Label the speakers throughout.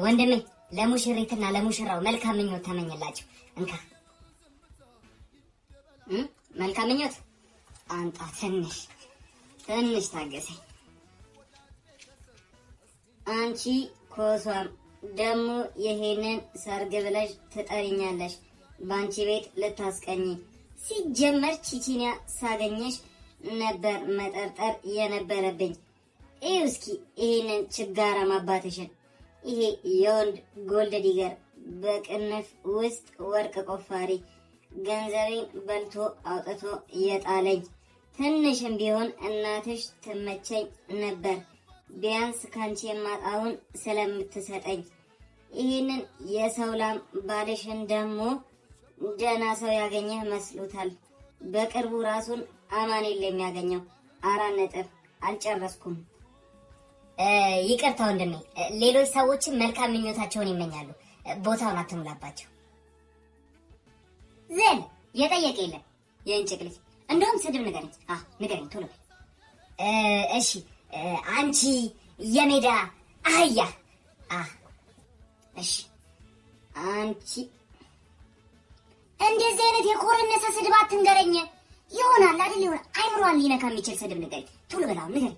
Speaker 1: ወንድሜ ለሙሽሪትና ለሙሽራው መልካም ምኞት ተመኘላችሁ። እንካ መልካም ምኞት አንጣ። ትንሽ ታገሰኝ። አንቺ ኮሷም ደግሞ ይሄንን ሰርግ ብለሽ ትጠሪኛለሽ። ባንቺ ቤት ልታስቀኝ። ሲጀመር ቺቺኒያ ሳገኘሽ ነበር መጠርጠር የነበረብኝ። ይኸው እስኪ ይሄንን ችጋራም አባትሽን። ይሄ የወንድ ጎልድ ዲገር በቅንፍ ውስጥ ወርቅ ቆፋሪ ገንዘቤን በልቶ አውጥቶ የጣለኝ። ትንሽም ቢሆን እናትሽ ትመቸኝ ነበር፣ ቢያንስ ካንቺ የማጣውን ስለምትሰጠኝ። ይህንን የሰው ላም ባልሽን ደግሞ ደህና ሰው ያገኘህ መስሎታል። በቅርቡ ራሱን አማኑኤል የሚያገኘው 4 ነጥብ። አልጨረስኩም። ይቅርታ ወንድሜ፣ ሌሎች ሰዎችም መልካም ምኞታቸውን ይመኛሉ። ቦታውን አትሙላባቸው። ዘል የጠየቀ የለም የእንጭቅ ልጅ። እንደውም ስድብ ንገረኝ ቶሎ። እሺ አንቺ የሜዳ አህያ። እሺ አንቺ እንደዚህ አይነት የኮረነሰ ስድብ አትንገረኝ። ይሆናል አይደል? ይሆናል አይምሯን ሊነካ የሚችል ስድብ ንገረኝ ቶሎ በላው ንገረኝ።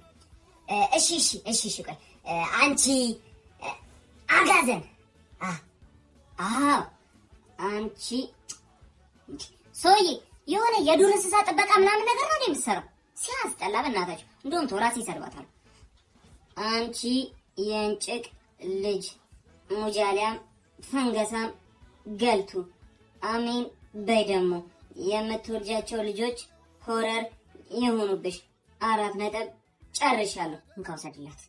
Speaker 1: እሺ ቆይ አንቺ አጋዘን። አንቺ ሰውዬ የሆነ የዱር እንስሳ ጥበቃ ምናምን ነገር ነው የምትሰራው። ሲያስጠላ በእናታችሁ። እንደውም ቶራስ ይሰርባታል። አንቺ የእንጭቅ ልጅ ሙጃሊያም ፈንገሳም ገልቱ አሜን በይ። ደግሞ የምትወልጃቸው ልጆች ሆረር የሆኑብሽ። 4 ነጥብ ጨርሻለሁ። እንካው ሰድላት